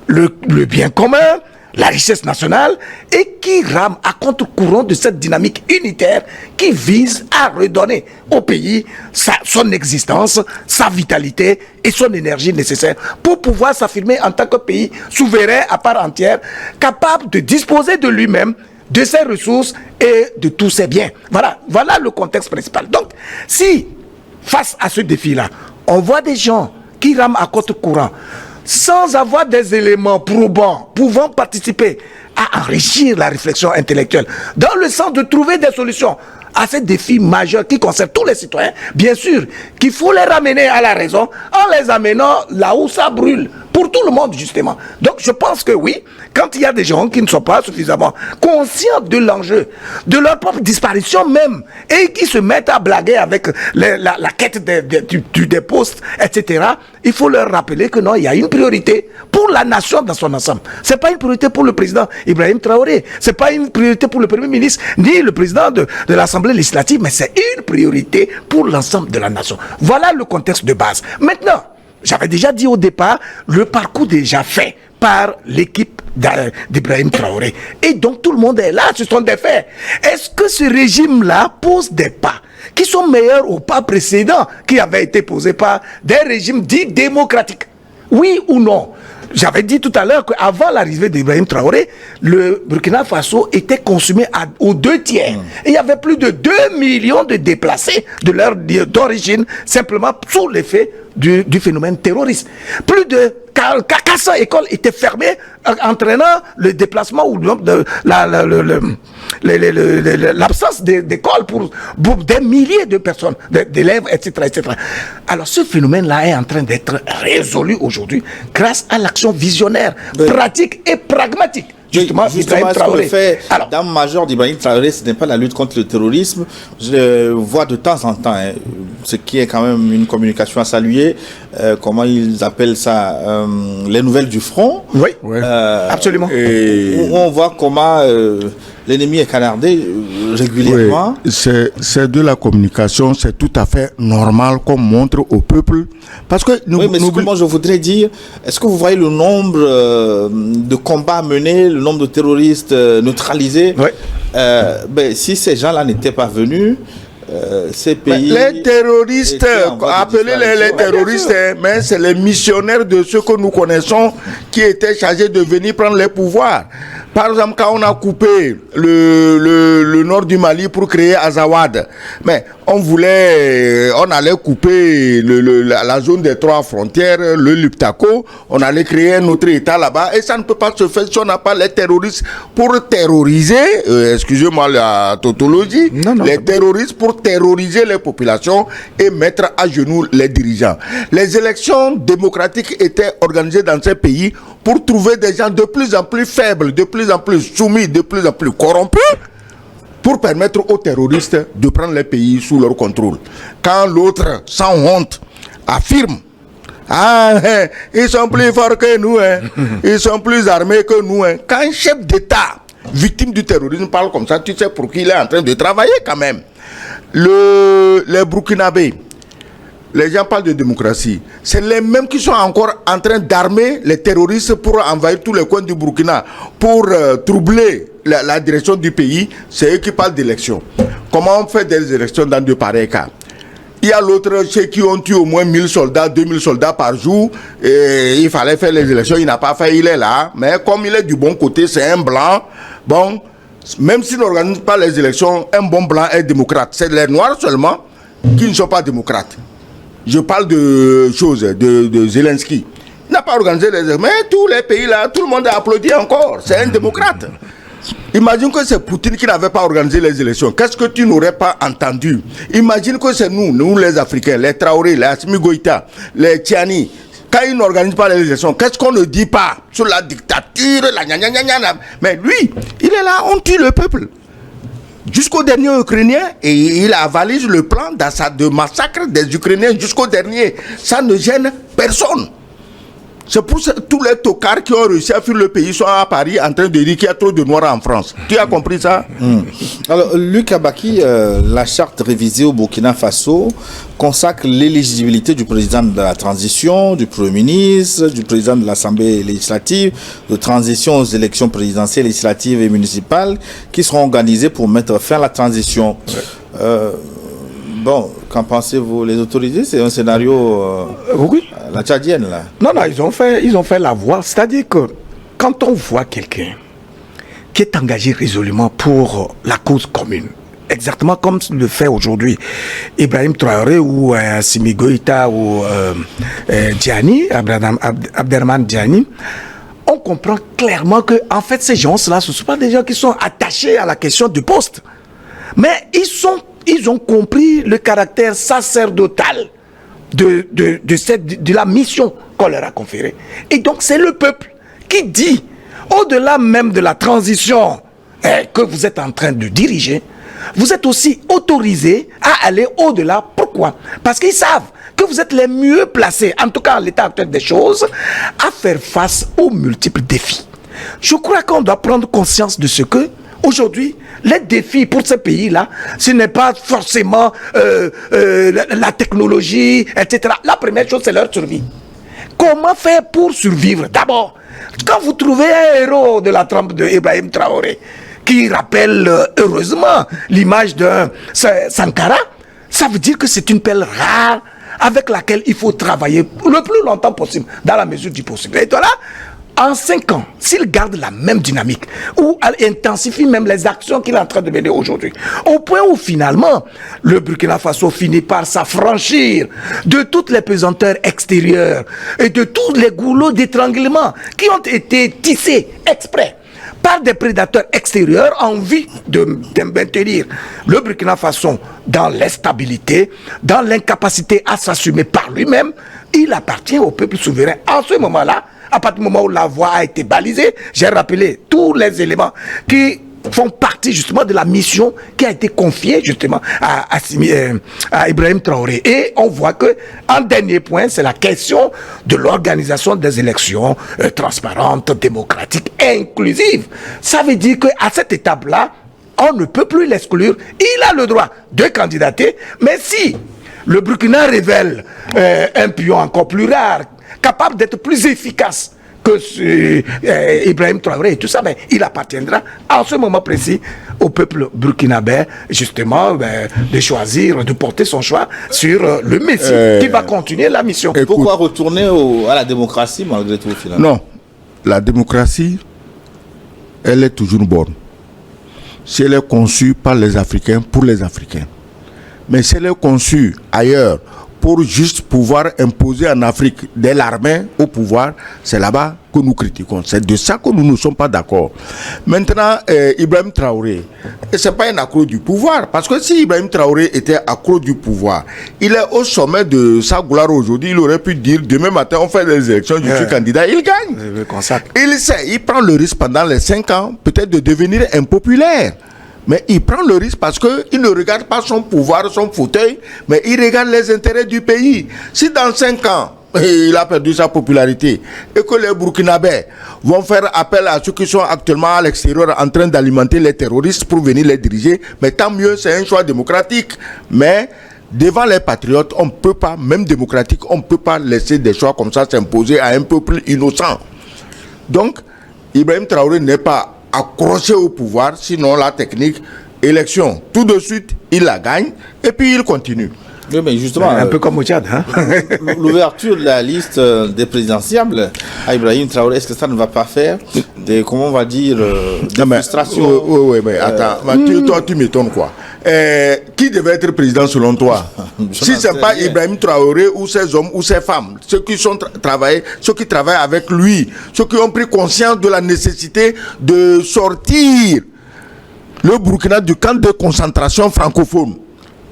le bien commun, la richesse nationale, et qui rame à contre-courant de cette dynamique unitaire qui vise à redonner au pays son existence, sa vitalité et son énergie nécessaire pour pouvoir s'affirmer en tant que pays souverain à part entière, capable de disposer de lui-même, de ses ressources et de tous ses biens. Voilà le contexte principal. Donc, si, face à ce défi-là, on voit des gens qui rament à contre-courant, sans avoir des éléments probants pouvant participer à enrichir la réflexion intellectuelle, dans le sens de trouver des solutions à ces défis majeurs qui concernent tous les citoyens, bien sûr qu'il faut les ramener à la raison en les amenant là où ça brûle, pour tout le monde justement. Donc je pense que oui, quand il y a des gens qui ne sont pas suffisamment conscients de l'enjeu, de leur propre disparition même, et qui se mettent à blaguer avec la quête des postes, etc., il faut leur rappeler que non, il y a une priorité pour la nation dans son ensemble. C'est pas une priorité pour le président Ibrahim Traoré, c'est pas une priorité pour le Premier ministre, ni le président de l'Assemblée législative, mais c'est une priorité pour l'ensemble de la nation. Voilà le contexte de base. Maintenant, j'avais déjà dit au départ, le parcours déjà fait par l'équipe d'Ibrahim Traoré. Et donc tout le monde est là, ce sont des faits. Est-ce que ce régime-là pose des pas qui sont meilleurs aux pas précédents qui avaient été posés par des régimes dits démocratiques? Oui ou non? J'avais dit tout à l'heure qu'avant l'arrivée d'Ibrahim Traoré, le Burkina Faso était consumé aux 2 tiers. Et il y avait plus de 2 millions de déplacés d'origine, simplement sous l'effet du phénomène terroriste. Plus de 400 écoles étaient fermées, entraînant le déplacement ou l'absence d'écoles pour des milliers de personnes, d'élèves, etc., etc. Alors ce phénomène-là est en train d'être résolu aujourd'hui grâce à l'action visionnaire, pratique et pragmatique. Justement, est-ce qu'on le fait dans le majeur d'Ibrahim Traoré, ce n'est pas la lutte contre le terrorisme. Je vois de temps en temps, ce qui est quand même une communication à saluer, comment ils appellent ça, les nouvelles du front. Oui, absolument. Où on voit comment l'ennemi est canardé régulièrement. Oui, c'est de la communication, c'est tout à fait normal qu'on montre au peuple. Parce que oui, mais moi je voudrais dire, est-ce que vous voyez le nombre de combats menés, le nombre de terroristes neutralisés? Oui. Si ces gens-là n'étaient pas venus, ces pays... Les terroristes, appelez les terroristes, mais c'est les missionnaires de ceux que nous connaissons qui étaient chargés de venir prendre les pouvoirs. Par exemple, quand on a coupé le nord du Mali pour créer Azawad, mais on allait couper la zone des 3 frontières, le Liptako, on allait créer un autre État là-bas, et ça ne peut pas se faire si on n'a pas les terroristes pour terroriser, excusez-moi la tautologie, les terroristes pour terroriser les populations et mettre à genoux les dirigeants. Les élections démocratiques étaient organisées dans ces pays pour trouver des gens de plus en plus faibles, de plus en plus soumis, de plus en plus corrompus, pour permettre aux terroristes de prendre les pays sous leur contrôle. Quand l'autre, sans honte, affirme, ils sont plus forts que nous, ils sont plus armés que nous. Quand un chef d'État, victime du terrorisme, parle comme ça, tu sais pour qui il est en train de travailler quand même. Les Burkinabés, les gens parlent de démocratie. C'est les mêmes qui sont encore en train d'armer les terroristes pour envahir tous les coins du Burkina, pour troubler la direction du pays. C'est eux qui parlent d'élections. Comment on fait des élections dans de pareils cas? Il y a l'autre, ceux qui ont tué au moins 1000 soldats, 2000 soldats par jour, et il fallait faire les élections, il n'a pas fait, il est là. Mais comme il est du bon côté, c'est un blanc, bon, même s'il n'organise pas les élections, un bon blanc est démocrate. C'est les noirs seulement qui ne sont pas démocrates. Je parle de choses, de Zelensky. Il n'a pas organisé les élections, mais tous les pays là, tout le monde a applaudi encore. C'est un démocrate. Imagine que c'est Poutine qui n'avait pas organisé les élections. Qu'est-ce que tu n'aurais pas entendu? Imagine que c'est nous les Africains, les Traoré, les Assimi Goïta, les Tiani. Quand ils n'organisent pas les élections, qu'est-ce qu'on ne dit pas sur la dictature, la gna gna gna gna. Mais lui, il est là, on tue le peuple. Jusqu'au dernier Ukrainien, et il avalise le plan de massacre des Ukrainiens jusqu'au dernier. Ça ne gêne personne. C'est pour ça que tous les tocards qui ont réussi à fuir le pays sont à Paris en train de dire qu'il y a trop de noirs en France. Tu as compris ça? Alors, Luc Abaki, la charte révisée au Burkina Faso consacre l'éligibilité du président de la transition, du Premier ministre, du président de l'Assemblée législative, de transition aux élections présidentielles, législatives et municipales qui seront organisées pour mettre fin à la transition. Bon, qu'en pensez-vous? Les autorités, c'est un scénario oui. La tchadienne, là. Non, ils ont fait la voie. C'est-à-dire que quand on voit quelqu'un qui est engagé résolument pour la cause commune, exactement comme le fait aujourd'hui Ibrahim Traoré ou Assimi Goïta ou Abderrahmane Diani, on comprend clairement que en fait ces gens-là, ce ne sont pas des gens qui sont attachés à la question du poste. Mais ils ont compris le caractère sacerdotal de la mission qu'on leur a conférée. Et donc c'est le peuple qui dit, au-delà même de la transition que vous êtes en train de diriger, vous êtes aussi autorisé à aller au-delà. Pourquoi? Parce qu'ils savent que vous êtes les mieux placés, en tout cas en l'état actuel des choses, à faire face aux multiples défis. Je crois qu'on doit prendre conscience de ce que aujourd'hui, les défis pour ces pays-là, ce n'est pas forcément la technologie, etc. La première chose, c'est leur survie. Comment faire pour survivre? D'abord, quand vous trouvez un héros de la trempe de Ibrahim Traoré, qui rappelle heureusement l'image d'un Sankara, ça veut dire que c'est une pelle rare avec laquelle il faut travailler le plus longtemps possible, dans la mesure du possible. Et voilà, en 5 ans, s'il garde la même dynamique, ou intensifie même les actions qu'il est en train de mener aujourd'hui, au point où finalement, le Burkina Faso finit par s'affranchir de toutes les pesanteurs extérieures et de tous les goulots d'étranglement qui ont été tissés exprès par des prédateurs extérieurs en vue de maintenir le Burkina Faso dans l'instabilité, dans l'incapacité à s'assumer par lui-même. Il appartient au peuple souverain. En ce moment-là, à partir du moment où la voie a été balisée, j'ai rappelé tous les éléments qui font partie justement de la mission qui a été confiée justement à Ibrahim Traoré. Et on voit que, en dernier point, c'est la question de l'organisation des élections transparentes, démocratiques et inclusives. Ça veut dire qu'à cette étape-là, on ne peut plus l'exclure. Il a le droit de candidater, mais si le Burkina révèle un pion encore plus rare, capable d'être plus efficace que Ibrahim Traoré et tout ça, mais il appartiendra en ce moment précis au peuple burkinabé, justement, de choisir, de porter son choix sur le Messie qui va continuer la mission. Et pourquoi retourner à la démocratie malgré tout finalement? Non, la démocratie, elle est toujours bonne. Si elle est conçue par les Africains, pour les Africains. Mais si elle est conçue ailleurs, pour juste pouvoir imposer en Afrique de l'armée au pouvoir, c'est là-bas que nous critiquons. C'est de ça que nous ne sommes pas d'accord. Maintenant, Ibrahim Traoré, ce n'est pas un accro du pouvoir. Parce que si Ibrahim Traoré était accro du pouvoir, il est au sommet de sa gloire aujourd'hui, il aurait pu dire, demain matin, on fait des élections, je suis candidat, il gagne. Il sait, il prend le risque pendant les 5 ans, peut-être de devenir impopulaire. Mais il prend le risque parce qu'il ne regarde pas son pouvoir, son fauteuil, mais il regarde les intérêts du pays. Si dans 5 ans, il a perdu sa popularité et que les Burkinabés vont faire appel à ceux qui sont actuellement à l'extérieur en train d'alimenter les terroristes pour venir les diriger, mais tant mieux, c'est un choix démocratique. Mais devant les patriotes, on ne peut pas, même démocratique, on ne peut pas laisser des choix comme ça s'imposer à un peuple innocent. Donc, Ibrahim Traoré n'est pas accroché au pouvoir, sinon la technique, élection, tout de suite, il la gagne et puis il continue. Oui, mais justement, un peu comme au Tchad. Hein? L'ouverture de la liste des présidentiables à Ibrahim Traoré, est-ce que ça ne va pas faire des, comment on va dire, des frustrations? Oui, mais attends, toi tu m'étonnes quoi. Qui devait être président selon toi? Si ce n'est pas Ibrahim Traoré ou ses hommes ou ses femmes, ceux qui travaillent avec lui, ceux qui ont pris conscience de la nécessité de sortir le Burkina du camp de concentration francophone.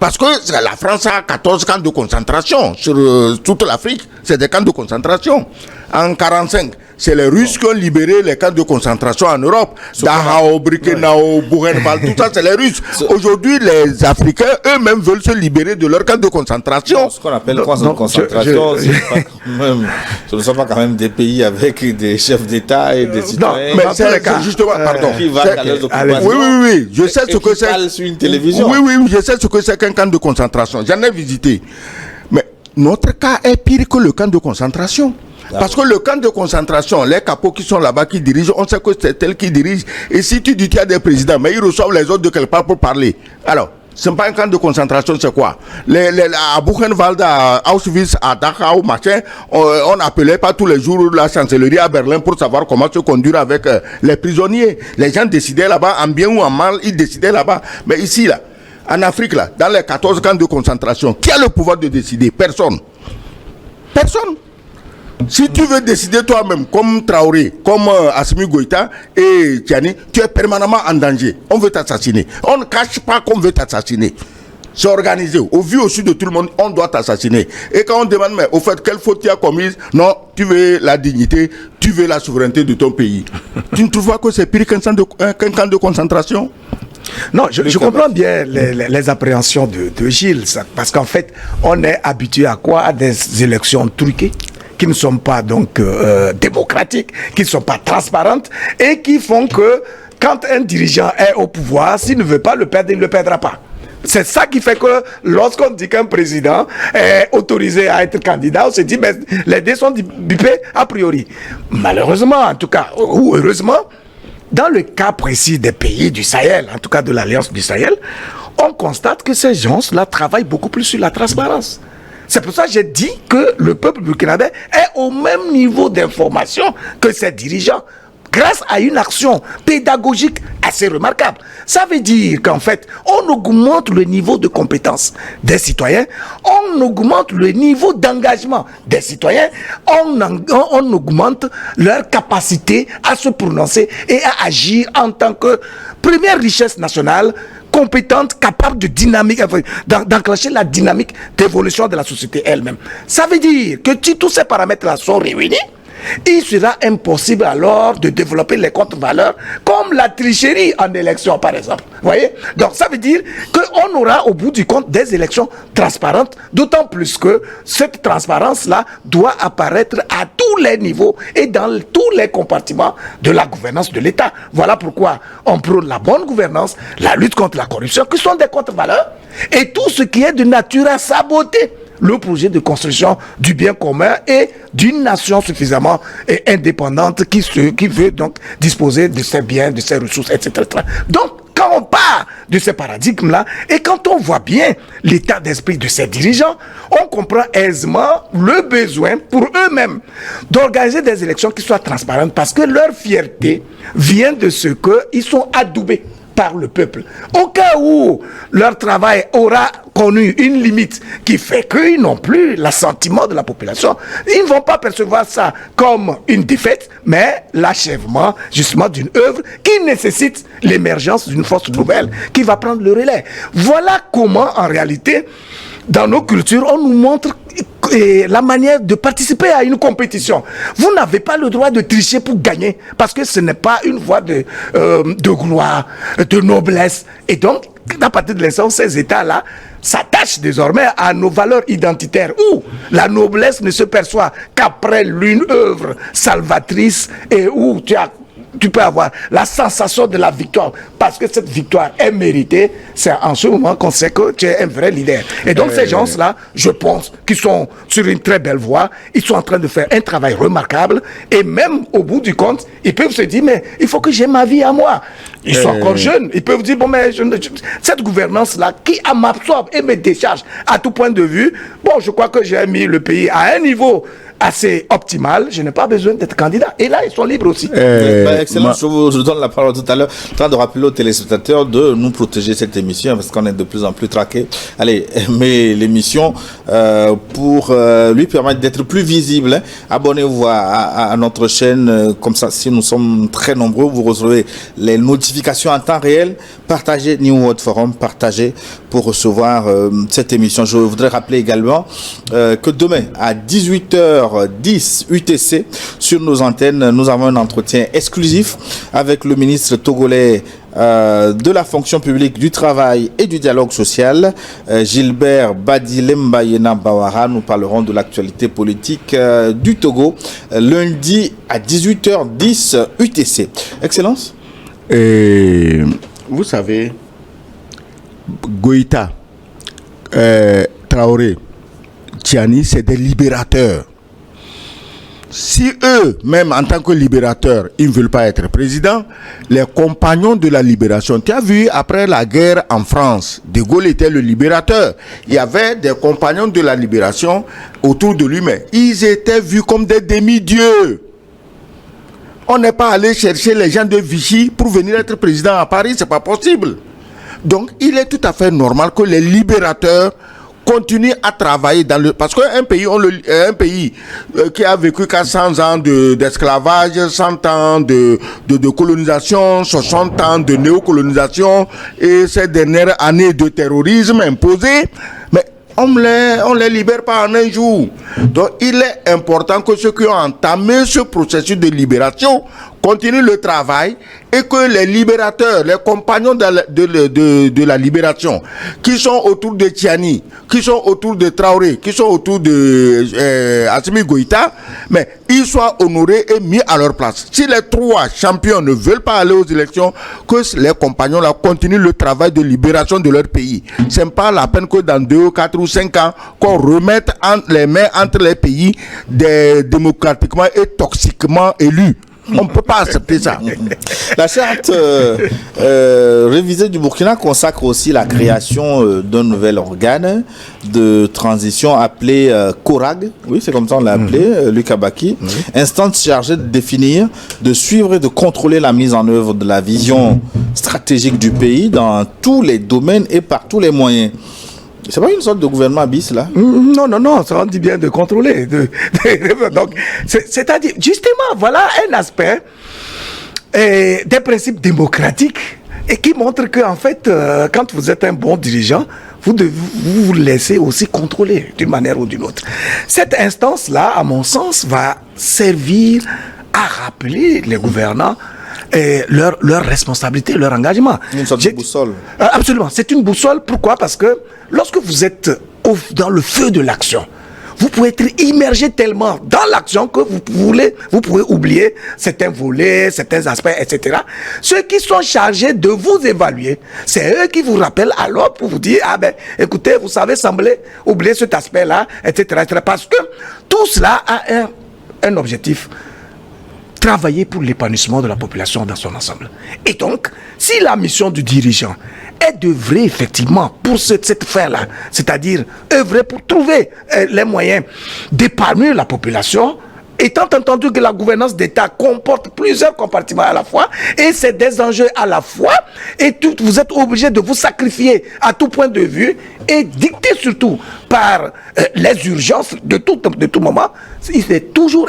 Parce que la France a 14 camps de concentration sur toute l'Afrique. C'est des camps de concentration. En 1945, c'est les Russes qui ont libéré les camps de concentration en Europe. Dachau, Birkenau, Buchenwald, tout ça, c'est les Russes. Aujourd'hui, les Africains eux-mêmes veulent se libérer de leurs camps de concentration. Ce qu'on appelle camps de concentration, ce ne sont pas quand même des pays avec des chefs d'État et des citoyens. Non, mais c'est justement, pardon. Qui va à leurs occupations. Oui, je sais ce que c'est. Sur une télévision. Oui, je sais ce que c'est qu'un camp de concentration. J'en ai visité. Mais notre cas est pire que le camp de concentration. Parce que le camp de concentration, les capots qui sont là-bas, qui dirigent, on sait que c'est elles qui dirigent. Et si tu dis qu'il y a des présidents, mais ils reçoivent les autres de quelque part pour parler. Alors, ce n'est pas un camp de concentration, c'est quoi? À Buchenwald, à Auschwitz, à Dachau, machin, on n'appelait pas tous les jours la chancellerie à Berlin pour savoir comment se conduire avec les prisonniers. Les gens décidaient là-bas, en bien ou en mal, ils décidaient là-bas. Mais ici, là, en Afrique, là, dans les 14 camps de concentration, qui a le pouvoir de décider? Personne. Personne. Si tu veux décider toi-même, comme Traoré, comme Assimi Goïta et Tiani, tu es permanemment en danger. On veut t'assassiner. On ne cache pas qu'on veut t'assassiner. C'est organisé. Au vu au sud de tout le monde, on doit t'assassiner. Et quand on demande, mais au fait, quelle faute tu as commise? Non, tu veux la dignité, tu veux la souveraineté de ton pays. Tu ne trouves pas que c'est pire qu'un camp de concentration? Non, je comprends bien les appréhensions de Gilles, parce qu'en fait, on est habitué à quoi? À des élections truquées, qui ne sont pas donc démocratiques, qui ne sont pas transparentes, et qui font que quand un dirigeant est au pouvoir, s'il ne veut pas le perdre, il ne le perdra pas. C'est ça qui fait que lorsqu'on dit qu'un président est autorisé à être candidat, on se dit, mais les dés sont bipés a priori. Malheureusement, en tout cas, ou heureusement, dans le cas précis des pays du Sahel, en tout cas de l'Alliance du Sahel, on constate que ces gens-là travaillent beaucoup plus sur la transparence. C'est pour ça que j'ai dit que le peuple burkinabé est au même niveau d'information que ses dirigeants, grâce à une action pédagogique assez remarquable. Ça veut dire qu'en fait, on augmente le niveau de compétence des citoyens, on augmente le niveau d'engagement des citoyens, on augmente leur capacité à se prononcer et à agir en tant que première richesse nationale, compétente, capable de dynamique, d'enclencher la dynamique d'évolution de la société elle-même. Ça veut dire que si tous ces paramètres-là sont réunis, il sera impossible alors de développer les contre-valeurs comme la tricherie en élection par exemple. Vous voyez? Donc ça veut dire qu'on aura au bout du compte des élections transparentes, d'autant plus que cette transparence-là doit apparaître à tous les niveaux et dans tous les compartiments de la gouvernance de l'État. Voilà pourquoi on prône la bonne gouvernance, la lutte contre la corruption, qui sont des contre-valeurs, et tout ce qui est de nature à saboter le projet de construction du bien commun et d'une nation suffisamment indépendante qui veut donc disposer de ses biens, de ses ressources, etc. Donc, quand on part de ces paradigmes-là et quand on voit bien l'état d'esprit de ces dirigeants, on comprend aisément le besoin pour eux-mêmes d'organiser des élections qui soient transparentes parce que leur fierté vient de ce qu'ils sont adoubés par le peuple. Au cas où leur travail aura connu une limite qui fait qu'ils n'ont plus l'assentiment de la population, ils ne vont pas percevoir ça comme une défaite, mais l'achèvement justement d'une œuvre qui nécessite l'émergence d'une force nouvelle qui va prendre le relais. Voilà comment en réalité, dans nos cultures, on nous montre la manière de participer à une compétition. Vous n'avez pas le droit de tricher pour gagner, parce que ce n'est pas une voie de gloire, de noblesse. Et donc, à partir de l'instant, ces États-là s'attachent désormais à nos valeurs identitaires, où la noblesse ne se perçoit qu'après l'une œuvre salvatrice et où tu peux avoir la sensation de la victoire, parce que cette victoire est méritée. C'est en ce moment qu'on sait que tu es un vrai leader. Et donc ces gens-là, je pense qu'ils sont sur une très belle voie. Ils sont en train de faire un travail remarquable. Et même au bout du compte, ils peuvent se dire, mais il faut que j'ai ma vie à moi. Ils sont encore jeunes. Ils peuvent dire, bon, mais cette gouvernance-là qui m'absorbe et me décharge à tout point de vue, bon, je crois que j'ai mis le pays à un niveau assez optimal, je n'ai pas besoin d'être candidat. Et là, ils sont libres aussi. Excellent, je vous donne la parole tout à l'heure. En train de rappeler aux téléspectateurs de nous protéger cette émission parce qu'on est de plus en plus traqués. Allez, mais l'émission pour lui permettre d'être plus visible. Hein. Abonnez-vous à notre chaîne. Comme ça, si nous sommes très nombreux, vous recevez les notifications en temps réel. Partagez New World Forum, partagez pour recevoir cette émission. Je voudrais rappeler également que demain, à 18h10 UTC, sur nos antennes, nous avons un entretien exclusif avec le ministre togolais de la fonction publique, du travail et du dialogue social, Gilbert Badilembayena Bawara. Nous parlerons de l'actualité politique du Togo, lundi à 18h10 UTC. Excellence. Vous savez, Goïta, Traoré, Tiani, c'est des libérateurs. Si eux, même en tant que libérateurs, ils ne veulent pas être présidents, les compagnons de la libération, tu as vu, après la guerre en France, De Gaulle était le libérateur. Il y avait des compagnons de la libération autour de lui, mais ils étaient vus comme des demi-dieux. On n'est pas allé chercher les gens de Vichy pour venir être président à Paris, c'est pas possible. Donc, il est tout à fait normal que les libérateurs continuent à travailler dans le... Parce qu'un pays, qui a vécu 400 ans d'esclavage, 100 ans de colonisation, 60 ans de néocolonisation et ces dernières années de terrorisme imposé, mais on les libère pas en un jour. Donc, il est important que ceux qui ont entamé ce processus de libération continuent le travail et que les libérateurs, les compagnons de la libération, qui sont autour de Tiani, qui sont autour de Traoré, qui sont autour de Assimi Goïta, mais ils soient honorés et mis à leur place. Si les trois champions ne veulent pas aller aux élections, que les compagnons là continuent le travail de libération de leur pays. C'est pas la peine que dans 2, 4 ou 5 ans, qu'on remette les mains entre les pays démocratiquement et toxiquement élus. On ne peut pas accepter ça. La charte révisée du Burkina consacre aussi la création d'un nouvel organe de transition appelé CORAG. Oui, c'est comme ça on l'a appelé, Lucas Baki. Instance chargée de définir, de suivre et de contrôler la mise en œuvre de la vision stratégique du pays dans tous les domaines et par tous les moyens. C'est pas une sorte de gouvernement bis là? Non, ça on dit bien de contrôler. Donc, c'est-à-dire, justement, voilà un aspect des principes démocratiques et qui montre que, en fait, quand vous êtes un bon dirigeant, vous devez vous laisser aussi contrôler d'une manière ou d'une autre. Cette instance-là, à mon sens, va servir à rappeler les gouvernants leur responsabilité, leur engagement. Une sorte de boussole. Absolument, c'est une boussole. Pourquoi? Parce que lorsque vous êtes dans le feu de l'action, vous pouvez être immergé tellement dans l'action que vous pouvez oublier certains volets, certains aspects, etc. Ceux qui sont chargés de vous évaluer, c'est eux qui vous rappellent alors pour vous dire, ah ben, écoutez, vous savez sembler oublier cet aspect-là, etc., etc. Parce que tout cela a un objectif: travailler pour l'épanouissement de la population dans son ensemble. Et donc, si la mission du dirigeant est d'œuvrer effectivement pour cette fin-là, c'est-à-dire œuvrer pour trouver les moyens d'épanouir la population, étant entendu que la gouvernance d'État comporte plusieurs compartiments à la fois, et c'est des enjeux à la fois, et vous êtes obligé de vous sacrifier à tout point de vue, et dicté surtout par les urgences de tout moment, il est toujours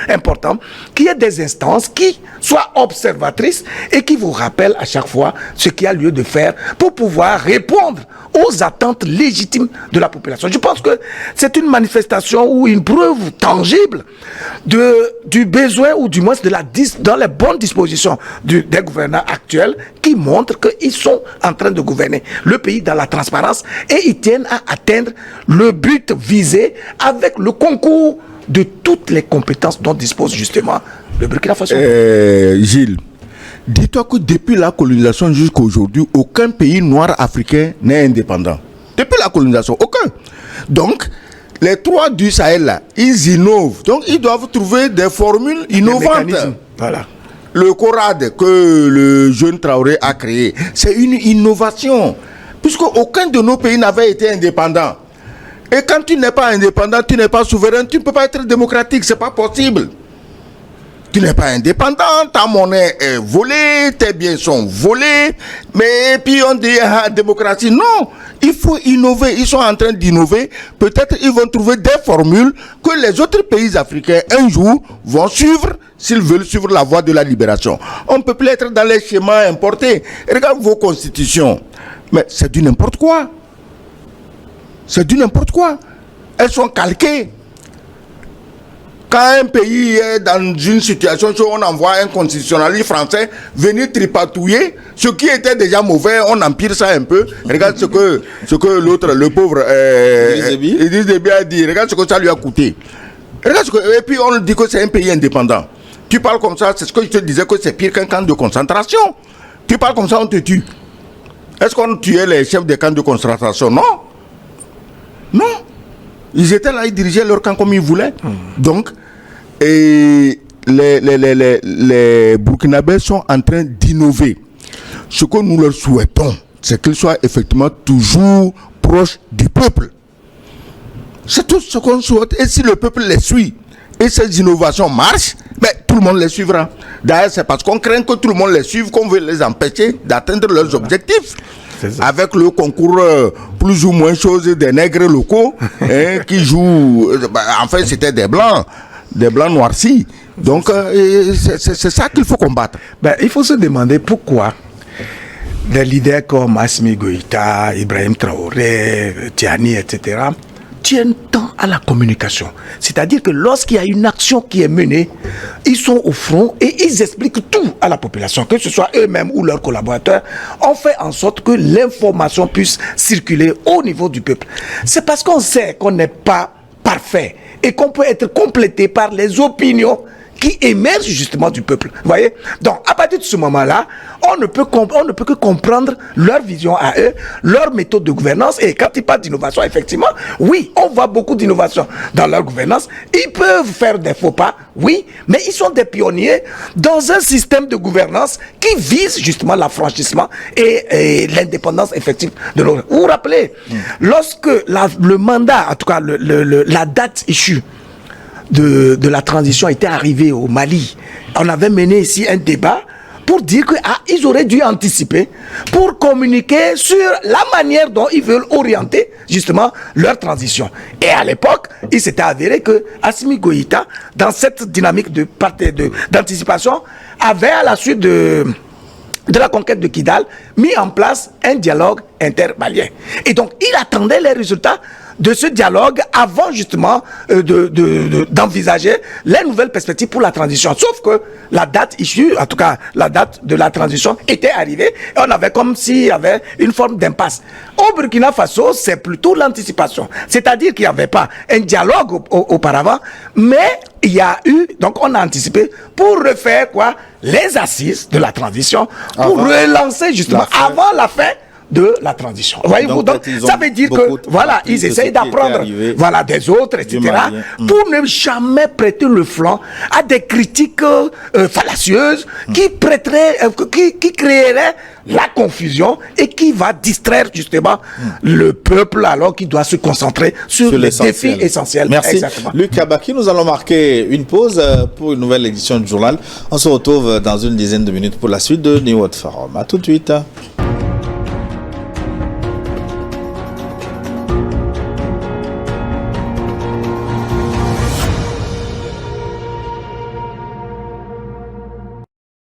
important qu'il y ait des instances qui soient observatrices et qui vous rappellent à chaque fois ce qu'il y a lieu de faire pour pouvoir répondre aux attentes légitimes de la population. Je pense que c'est une manifestation ou une preuve tangible du besoin, ou du moins dans les bonnes dispositions des gouvernants actuels, qui montrent qu'ils sont en train de gouverner le pays dans la transparence et ils tiennent à atteindre le but visé avec le concours de toutes les compétences dont dispose justement le Burkina Faso. Gilles, dis-toi que depuis la colonisation jusqu'à aujourd'hui, aucun pays noir africain n'est indépendant. Depuis la colonisation, aucun. Donc, les trois du Sahel, là, ils innovent. Donc, ils doivent trouver des formules innovantes. Voilà. Le CORAD que le jeune Traoré a créé, c'est une innovation. Puisque aucun de nos pays n'avait été indépendant. Et quand tu n'es pas indépendant, tu n'es pas souverain, tu ne peux pas être démocratique, c'est pas possible. Tu n'es pas indépendant, ta monnaie est volée, tes biens sont volés, mais puis on dit démocratie. Non, il faut innover, ils sont en train d'innover. Peut-être ils vont trouver des formules que les autres pays africains un jour vont suivre s'ils veulent suivre la voie de la libération. On ne peut plus être dans les schémas importés. Regarde vos constitutions, mais c'est du n'importe quoi. C'est du n'importe quoi. Elles sont calquées. Quand un pays est dans une situation où on envoie un constitutionnaliste français venir tripatouiller, ce qui était déjà mauvais, on empire ça un peu. Regarde ce que l'autre, le pauvre Idriss Déby a dit. Regarde ce que ça lui a coûté. Regarde et puis on dit que c'est un pays indépendant. Tu parles comme ça, c'est ce que je te disais, que c'est pire qu'un camp de concentration. Tu parles comme ça, on te tue. Est-ce qu'on tuait les chefs des camps de concentration? Non. Non. Ils étaient là, ils dirigeaient leur camp comme ils voulaient. Donc, et les Burkinabés sont en train d'innover. Ce que nous leur souhaitons, c'est qu'ils soient effectivement toujours proches du peuple. C'est tout ce qu'on souhaite. Et si le peuple les suit, et ces innovations marchent, mais tout le monde les suivra. D'ailleurs, c'est parce qu'on craint que tout le monde les suive qu'on veut les empêcher d'atteindre leurs objectifs. Avec le concours plus ou moins chose des nègres locaux qui jouent. Enfin, c'était des blancs noircis. Donc, c'est ça qu'il faut combattre. Il faut se demander pourquoi des leaders comme Assimi Goïta, Ibrahim Traoré, Tiani, etc., tiennent tant à la communication. C'est-à-dire que lorsqu'il y a une action qui est menée, ils sont au front et ils expliquent tout à la population, que ce soit eux-mêmes ou leurs collaborateurs. On fait en sorte que l'information puisse circuler au niveau du peuple. C'est parce qu'on sait qu'on n'est pas parfait et qu'on peut être complété par les opinions qui émergent justement du peuple. Vous voyez? Donc, à partir de ce moment-là, on ne peut que comprendre leur vision à eux, leur méthode de gouvernance. Et quand ils parlent d'innovation, effectivement, oui, on voit beaucoup d'innovation dans leur gouvernance. Ils peuvent faire des faux pas, oui, mais ils sont des pionniers dans un système de gouvernance qui vise justement l'affranchissement et l'indépendance effective de nos... Vous vous rappelez, lorsque le mandat, en tout cas la date issue de la transition était arrivée au Mali, on avait mené ici un débat pour dire qu'ils auraient dû anticiper pour communiquer sur la manière dont ils veulent orienter justement leur transition. Et à l'époque, il s'était avéré que Assimi Goïta, dans cette dynamique d'anticipation, avait à la suite de la conquête de Kidal, mis en place un dialogue intermalien. Et donc, il attendait les résultats de ce dialogue avant justement d'envisager les nouvelles perspectives pour la transition. Sauf que la date issue, en tout cas la date de la transition était arrivée et on avait comme s'il y avait une forme d'impasse. Au Burkina Faso, c'est plutôt l'anticipation. C'est-à-dire qu'il n'y avait pas un dialogue auparavant, mais il y a eu, donc on a anticipé pour refaire quoi? Les assises de la transition, pour relancer justement avant la fin de la transition. Voyez-vous, donc ça veut dire que voilà, ils essayent d'apprendre voilà, des autres, etc. pour ne jamais prêter le flanc à des critiques fallacieuses qui créeraient la confusion et qui va distraire justement le peuple alors qu'il doit se concentrer sur les défis essentiels. Merci. Luc Kabaki, nous allons marquer une pause pour une nouvelle édition du journal. On se retrouve dans une dizaine de minutes pour la suite de New World Forum. À tout de suite.